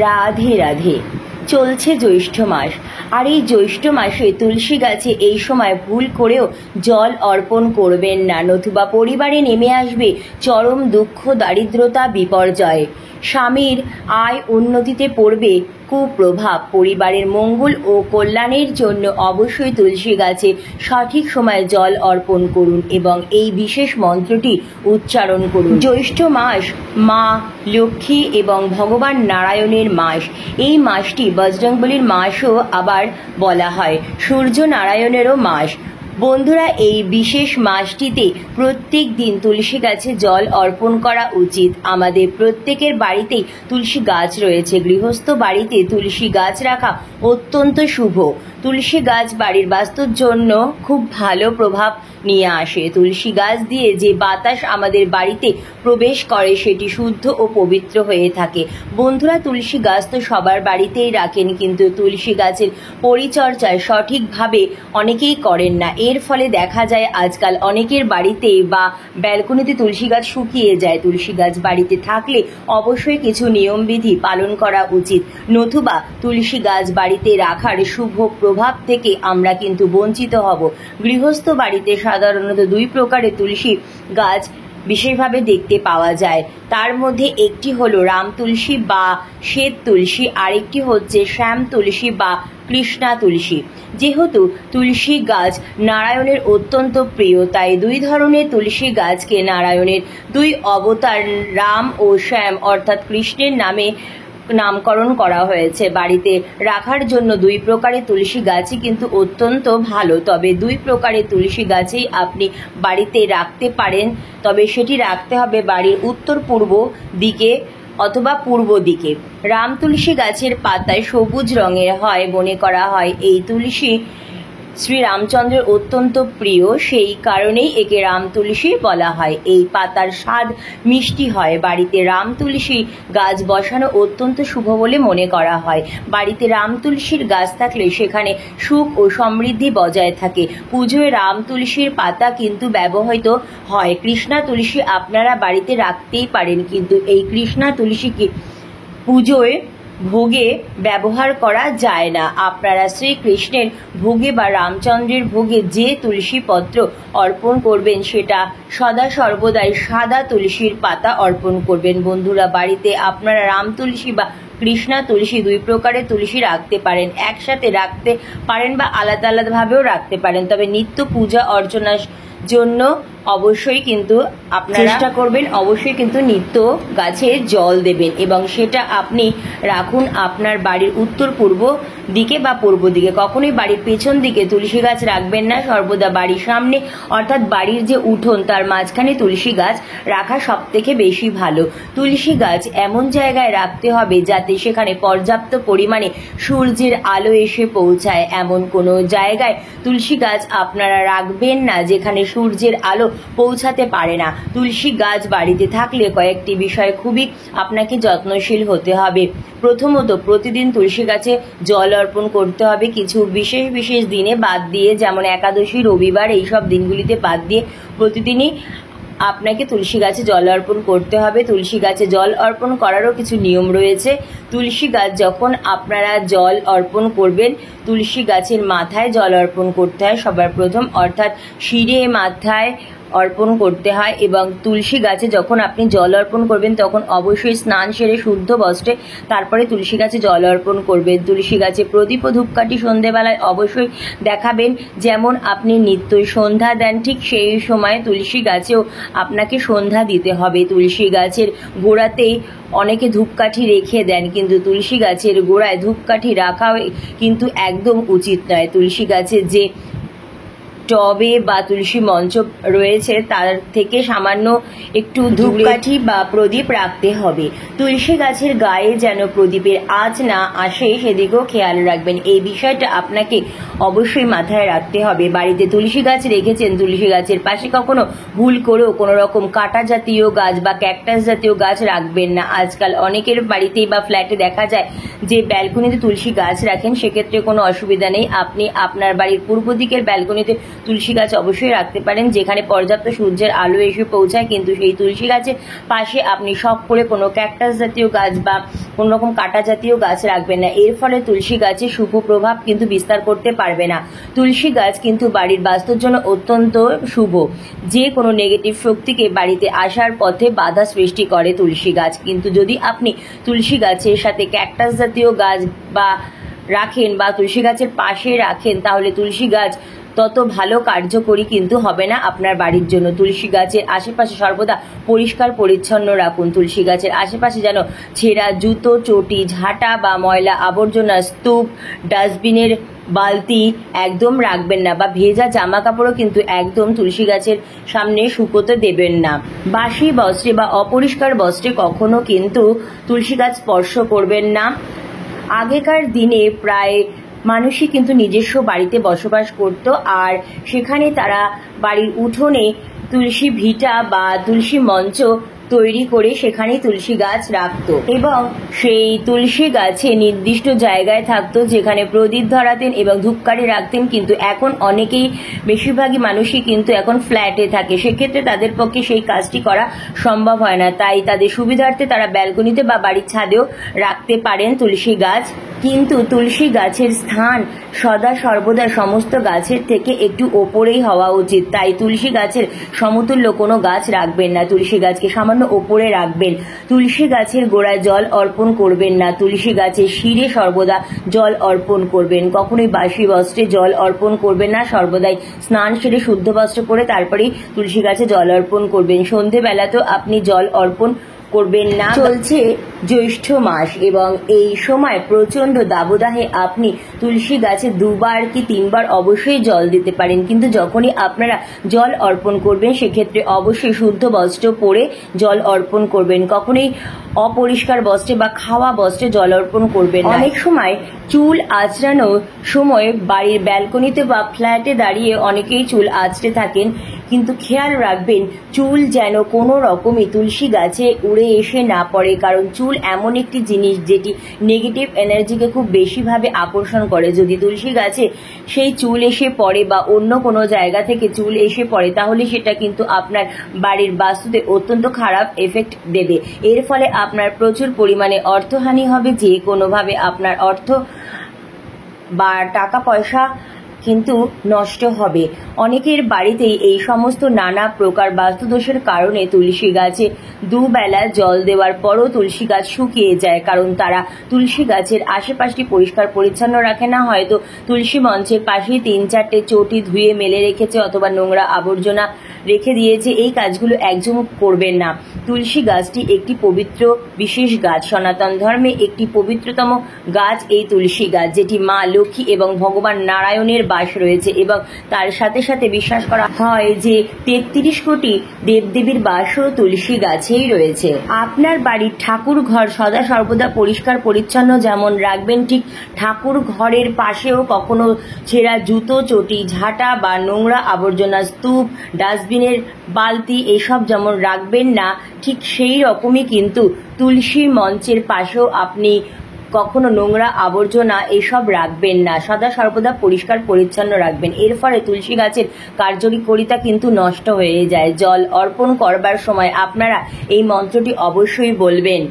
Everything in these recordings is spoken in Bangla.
রাধে রাধে। চলছে জ্যৈষ্ঠ মাস, আর এই জ্যৈষ্ঠ মাসে তুলসী গাছে এই সময় ভুল করেও জল অর্পণ করবেন না, নতুবা পরিবারে নেমে আসবে চরম দুঃখ, দারিদ্রতা, বিপর্যয়। স্বামীর আয় উন্নতিতে পড়বে কুপ্রভাব। পরিবারের মঙ্গল ও কল্যাণের জন্য অবশ্যই তুলসী গাছে সঠিক সময়ে জল অর্পণ করুন এবং এই বিশেষ মন্ত্রটি উচ্চারণ করুন। জ্যৈষ্ঠ মাস মা লক্ষ্মী এবং ভগবান নারায়ণের মাস। এই মাসটি বজরংবলীর মাসও আবার বলা হয়, সূর্য নারায়ণেরও মাস। বন্ধুরা, এই বিশেষ মাসটিতে প্রত্যেক দিন তুলসী গাছে জল অর্পণ করা উচিত। আমাদের প্রত্যেকের বাড়িতেই তুলসী গাছ রয়েছে। গৃহস্থ বাড়িতে তুলসী গাছ রাখা অত্যন্ত শুভ। তুলসী গাছ বাড়ির বাস্তুর জন্য খুব ভালো প্রভাব নিয়ে আসে। তুলসী গাছ দিয়ে যে বাতাস আমাদের বাড়িতে প্রবেশ করে সেটি শুদ্ধ ও পবিত্র হয়ে থাকে। বন্ধুরা, তুলসী গাছ তো সবার বাড়িতেই রাখেন, কিন্তু তুলসী গাছের পরিচর্যা সঠিকভাবে অনেকেই করেন না। এর ফলে দেখা যায় আজকাল অনেকের বাড়িতে বা ব্যালকনিতে তুলসী গাছ শুকিয়ে যায়। তুলসী গাছ বাড়িতে থাকলে অবশ্যই কিছু নিয়মবিধি পালন করা উচিত, নতুবা তুলসী গাছ বাড়িতে রাখার শুভ প্রভাব থেকে আমরা কিন্তু বঞ্চিত হব। গৃহস্থ বাড়িতে সাধারণত দুই প্রকারের তুলসী গাছ বিশেষভাবে দেখতে পাওয়া যায়। তার মধ্যে একটি হলো রাম তুলসী বা শ্বেত তুলসী, আরেকটি হচ্ছে শ্যাম তুলসী বা কৃষ্ণা তুলসী। যেহেতু তুলসী গাছ নারায়ণের অত্যন্ত প্রিয়, তাই দুই ধরনের তুলসী গাছকে নারায়ণের দুই অবতার রাম ও শ্যাম অর্থাৎ কৃষ্ণের নামে নামকরণ করা হয়েছে। বাড়িতে রাখার জন্য দুই প্রকারের তুলসী গাছই কিন্তু অত্যন্ত ভালো, তবে দুই প্রকারের তুলসী গাছেই আপনি বাড়িতে রাখতে পারেন, তবে সেটি রাখতে হবে বাড়ির উত্তর পূর্ব দিকে অথবা পূর্ব দিকে। রাম তুলসী গাছের পাতায় সবুজ রঙের হয়। মনে করা হয় এই তুলসী শ্রী রামচন্দ্রের অত্যন্ত প্রিয়, সেই কারণেই একে রাম তুলসী বলা হয়। এই পাতার স্বাদ মিষ্টি হয়। বাড়িতে রাম তুলসী গাছ বসানো অত্যন্ত শুভ বলে মনে করা হয়। বাড়িতে রাম তুলসীর গাছ থাকলে সেখানে সুখ ও সমৃদ্ধি বজায় থাকে। পুজোয় রাম তুলসীর পাতা কিন্তু ব্যবহৃত হয়। কৃষ্ণা তুলসী আপনারা বাড়িতে রাখতেই পারেন, কিন্তু এই কৃষ্ণা তুলসীকে পুজোয় ভোগে ব্যবহার করা যায় না। আপনারা শ্রীকৃষ্ণের ভোগে বা রামচন্দ্রের ভোগে যে তুলসী পত্র অর্পণ করবেন সেটা সদা সর্বদাই সাদা তুলসীর পাতা অর্পণ করবেন। বন্ধুরা, বাড়িতে আপনারা রাম তুলসী বা কৃষ্ণা তুলসী দুই প্রকারের তুলসী রাখতে পারেন, একসাথে রাখতে পারেন বা আলাদা আলাদাভাবেও রাখতে পারেন, তবে নিত্য পূজা অর্চনার জন্য অবশ্যই কিন্তু আপনারা চেষ্টা করবেন, অবশ্যই কিন্তু নিত্য গাছে জল দেবেন এবং সেটা আপনি রাখুন আপনার বাড়ির উত্তর পূর্ব দিকে বা পূর্ব দিকে। কখনোই বাড়ির পেছন দিকে তুলসী গাছ রাখবেন না, সর্বদা বাড়ির সামনে অর্থাৎ বাড়ির যে উঠোন তার মাঝখানে তুলসী গাছ রাখা সব থেকে বেশি ভালো। তুলসী গাছ এমন জায়গায় রাখতে হবে যাতে সেখানে পর্যাপ্ত পরিমাণে সূর্যের আলো এসে পৌঁছায়। এমন কোনো জায়গায় তুলসী গাছ আপনারা রাখবেন না যেখানে সূর্যের আলো পৌঁছাতে পারে না। তুলসী গাছ বাড়িতে থাকলে কয়েকটি বিষয় খুবই আপনাকে যত্নশীল হতে হবে। প্রথমত, প্রতিদিন তুলসী গাছে জল অর্পণ করতে হবে। কিছু বিশেষ বিশেষ দিনে বাদ দিয়ে, যেমন একাদশী, রবিবার, এইসব দিনগুলিতে বাদ দিয়ে প্রতিদিনই আপনাকে তুলসী গাছে জল অর্পণ করতে হবে। তুলসী গাছে জল অর্পণ করারও কিছু নিয়ম রয়েছে। তুলসী গাছ যখন আপনারা জল অর্পণ করবেন, তুলসী গাছের মাথায় জল অর্পণ করতে হয় সবার প্রথম, অর্থাৎ শিরে মাথায় অর্পণ করতে হয়। এবং তুলসী গাছে যখন আপনি জল অর্পণ করবেন তখন অবশ্যই স্নান সেরে শুদ্ধ বস্ত্রে তারপরে তুলসী গাছে জল অর্পণ করবেন। তুলসী গাছে প্রদীপ ও ধূপকাঠি সন্ধেবেলায় অবশ্যই দেখাবেন। যেমন আপনি নিত্যই সন্ধ্যা দেন, ঠিক সেই সময় তুলসী গাছেও আপনাকে সন্ধ্যা দিতে হবে। তুলসী গাছের গোড়াতেই অনেকে ধূপকাঠি রেখে দেন, কিন্তু তুলসী গাছের গোড়ায় ধূপকাঠি রাখাও কিন্তু একদম উচিত নয়। তুলসী গাছের যে টবে বা তুলসী মঞ্চ রয়েছে তার থেকে সামান্য একটু ধূপকাঠি বা প্রদীপ রাখতে হবে। তুলসী গাছের গায়ে যেন প্রদীপের আঁচ না আসে সেদিকেও খেয়াল রাখবেন। এই বিষয়টা আপনাকে অবশ্যই মাথায় রাখতে হবে। বাড়িতে তুলসী গাছ রেখেছেন, তুলসী গাছের পাশে কখনো ভুল করেও কোনো রকম কাঁটা জাতীয় গাছ বা ক্যাকটাস জাতীয় গাছ রাখবেন না। আজকাল অনেকের বাড়িতেই বা ফ্ল্যাটে দেখা যায় যে ব্যালকনিতে তুলসী গাছ রাখেন, সেক্ষেত্রে কোনো অসুবিধা নেই। আপনি আপনার বাড়ির পূর্ব দিকের ব্যালকনিতে তুলসী গাছ অবশ্যই রাখতে পারেন যেখানে পর্যাপ্ত সূর্যের আলো এসে পৌঁছায়, কিন্তু সেই তুলসী গাছের পাশে আপনি শখ করে কোনো ক্যাকটাস জাতীয় গাছ বা কোনো রকম কাটা জাতীয় গাছ রাখবেন না। এর ফলে তুলসী গাছে শুভ প্রভাব কিন্তু বিস্তার করতে পারবে না। তুলসী গাছ কিন্তু বাড়ির বাস্তুর জন্য অত্যন্ত শুভ। যে কোনো নেগেটিভ শক্তিকে বাড়িতে আসার পথে বাধা সৃষ্টি করে তুলসী গাছ। কিন্তু যদি আপনি তুলসী গাছের সাথে ক্যাকটাস জাতীয় গাছ বা রাখেন বা তুলসী গাছের পাশে রাখেন, তাহলে তুলসী গাছ তত ভালো কার্যকরী কিন্তু হবে না আপনার বাড়ির জন্য। তুলসী গাছের আশেপাশে সর্বদা পরিষ্কার পরিচ্ছন্ন রাখুন। তুলসী গাছের আশেপাশে যেন ছেঁড়া জুতো, চটি, ঝাঁটা বা ময়লা আবর্জনা, স্তূপ, ডাস্টবিনের বালতি একদম রাখবেন না, বা ভেজা জামা কাপড়ও কিন্তু একদম তুলসী গাছের সামনে শুকোতে দেবেন না। বাসি বস্ত্রে বা অপরিষ্কার বস্ত্রে কখনো কিন্তু তুলসী গাছ স্পর্শ করবেন না। আগেকার দিনে প্রায় মানুষই কিন্তু নিজস্ব বাড়িতে বসবাস করত, আর সেখানে তারা বাড়ির উঠোনে তুলসী ভিটা বা তুলসী মঞ্চ তৈরি করে সেখানেই তুলসী গাছ রাখতো, এবং সেই তুলসী গাছে নির্দিষ্ট জায়গায় থাকতো যেখানে প্রদীপ ধরাতেন এবং ধূপকাঠি রাখতেন। কিন্তু এখন অনেকেই, বেশিরভাগই মানুষই কিন্তু এখন ফ্ল্যাটে থাকে, সেক্ষেত্রে তাদের পক্ষে সেই কাজটি করা সম্ভব হয় না। তাই তাদের সুবিধার্থে তারা ব্যালকনিতে বা বাড়ির ছাদেও রাখতে পারেন তুলসী গাছ। কিন্তু তুলসী গাছের স্থান সদা সর্বদা সমস্ত গাছের থেকে একটু ওপরেই হওয়া উচিত। তাই তুলসী গাছের সমতুল্য কোনো গাছ রাখবেন না, তুলসী গাছকে সামান্য ওপরে রাখবেন। তুলসী গাছের গোড়ায় জল অর্পণ করবেন না, তুলসী গাছের শিরে সর্বদা জল অর্পণ করবেন। কখনোই বাসি বস্ত্রে জল অর্পণ করবেন না, সর্বদাই স্নান সেরে শুদ্ধ বস্ত্র পরে তারপরেই তুলসী গাছে জল অর্পণ করবেন। সন্ধেবেলাতেও আপনি জল অর্পণ করবেন না। চলছে জ্যৈষ্ঠ মাস এবং এই সময় প্রচন্ড দাবদাহে আপনি তুলসী গাছে 2বার কি 3বার অবশ্যই জল দিতে পারেন, কিন্তু যখনই আপনারা জল অর্পণ করবেন সেক্ষেত্রে অবশ্যই শুদ্ধ বস্ত্র পরে জল অর্পণ করবেন। কখনোই অপরিষ্কার বস্ত্রে বা খাওয়া বস্ত্রে জল অর্পণ করবেন। অনেক সময় চুল আঁচড়ানোর সময় বাড়ির ব্যালকনিতে বা ফ্ল্যাটে দাঁড়িয়ে অনেকেই চুল আঁচড়ে থাকেন, কিন্তু খেয়াল রাখবেন চুল যেন কোনো রকমই তুলসী গাছে উড়ে এসে না পড়ে, কারণ চুল এমন একটি জিনিস যেটি নেগেটিভ এনার্জিকে খুব বেশিভাবে আকর্ষণ করে। যদি তুলসী গাছে সেই চুল এসে পড়ে বা অন্য কোনো জায়গা থেকে চুল এসে পড়ে, তাহলে সেটা কিন্তু আপনার বাড়ির বাস্তুতে অত্যন্ত খারাপ এফেক্ট দেবে। এর ফলে আপনার প্রচুর পরিমাণে অর্থহানি হবে, যে কোনোভাবে আপনার অর্থ বা টাকা পয়সা কিন্তু নষ্ট হবে। অনেকের বাড়িতেই এই সমস্ত নানা প্রকার বাস্তুদোষের কারণে তুলসী গাছে 2 বেলা জল দেওয়ার পরও তুলসী গাছ শুকিয়ে যায়, কারণ তারা তুলসী গাছের আশেপাশটি পরিষ্কার পরিচ্ছন্ন রাখে না। হয়তো তুলসী মঞ্চের পাশেই 3-4টে চটি ধুয়ে মেলে রেখেছে অথবা নোংরা আবর্জনা রেখে দিয়েছে। এই কাজগুলো একদম করবেন না। তুলসী গাছটি একটি পবিত্র বিশেষ গাছ, সনাতন ধর্মে একটি পবিত্রতম গাছ এই তুলসী গাছ, যেটি মা লক্ষ্মী এবং ভগবান নারায়ণের বাস রয়েছে, এবং তার সাথে সাথে বিশ্বাস করা হয় যে 33 কোটি দেবদেবীর বাসও তুলসী গাছেই রয়েছে। আপনার বাড়ির ঠাকুর ঘর সদা সর্বদা পরিষ্কার পরিচ্ছন্ন যেমন রাখবেন, ঠিক ঠাকুর ঘরের পাশেও কখনো ছেঁড়া জুতো, চটি, ঝাঁটা বা নোংরা আবর্জনা, স্তূপ, ডাস্টবিনের বালতি এসব যেমন রাখবেন না, ঠিক সেই রকমই কিন্তু তুলসী মঞ্চের পাশেও আপনি কখনো নোংরা আবর্জনা এসব রাখবেন না, সদা সর্বদা পরিষ্কার পরিচ্ছন্ন রাখবেন। এর ফলে তুলসী গাছের কার্যকরিতা কিন্তু নষ্ট হয়ে যায়। জল অর্পণ করবার সময় আপনারা এই মন্ত্রটি অবশ্যই বলবেন।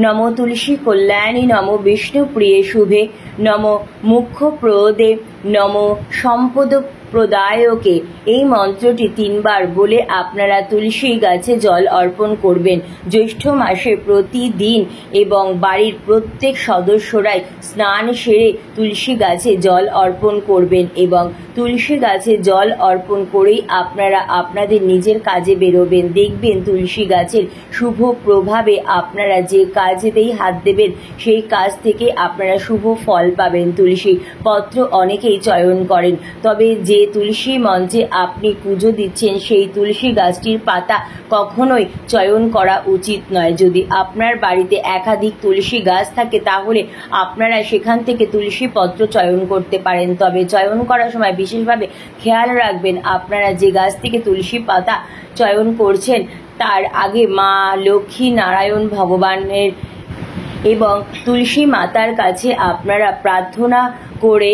নম তুলসী কল্যাণী, নম বিষ্ণু প্রিয়ে শুভে, নম মুখ্য প্রদে, নম সম্পদ প্রদায়কে। এই মন্ত্রটি 3বার বলে আপনারা তুলসী গাছে জল অর্পণ করবেন জ্যৈষ্ঠ মাসে প্রতিদিন, এবং বাড়ির প্রত্যেক সদস্যরাই স্নান সেরে তুলসী গাছে জল অর্পণ করবেন, এবং তুলসী গাছে জল অর্পণ করেই আপনারা আপনাদের নিজের কাজে বেরোবেন। দেখবেন তুলসী গাছের শুভ প্রভাবে আপনারা যে কাজেতেই হাত দেবেন সেই কাজ থেকে আপনারা শুভ ফল পাবেন। তুলসী পত্র অনেকেই চয়ন করেন, তবে যে তুলসী মঞ্চে আপনি পুজো দিচ্ছেন সেই তুলসী গাছটির পাতা কখনোই চয়ন করা উচিত নয়। যদি আপনার বাড়িতে একাধিক তুলসী গাছ থাকে তাহলে আপনারা সেখান থেকে তুলসী পত্র চয়ন করতে পারেন, তবে চয়ন করার সময় বিশেষভাবে খেয়াল রাখবেন আপনারা যে গাছ থেকে তুলসী পাতা চয়ন করছেন তার আগে মা লক্ষ্মী, নারায়ণ ভগবানের এবং তুলসী মাতার কাছে আপনারা প্রার্থনা করে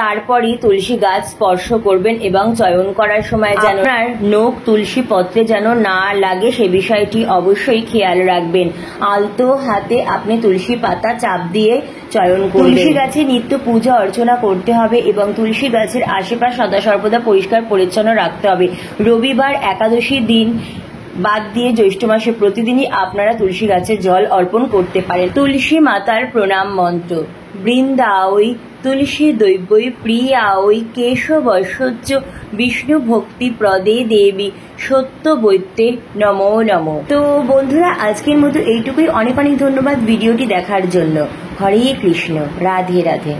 তারপরই তুলসী গাছ স্পর্শ করবেন এবং চয়ন করার সময় যেন আপনার নখ তুলসী পত্রে যেন না লাগে সে বিষয়টি অবশ্যই খেয়াল রাখবেন। আলতো হাতে আপনি তুলসী পাতা চাপ দিয়ে চয়ন করবেন। তুলসী গাছে নিত্য পূজা অর্চনা করতে হবে এবং তুলসী গাছের আশেপাশ সদা সর্বদা পরিষ্কার পরিচ্ছন্ন রাখতে হবে। রবিবার একাদশী দিন বাদ দিয়ে জ্যৈষ্ঠ মাসে প্রতিদিনই আপনারা তুলসী গাছে জল অর্পণ করতে পারেন। তুলসী মাতার প্রণাম মন্ত্র: বৃন্দাওই তুলসী দৈবই প্রিয়াওই কেশবশোচ্চ বিষ্ণু ভক্তি প্রদে দেবী সত্য বৈত্যে নমো নমো। তো বন্ধুরা, আজকের মতো এইটুকুই। অনেক অনেক ধন্যবাদ ভিডিওটি দেখার জন্য। হরে কৃষ্ণ, রাধে রাধে।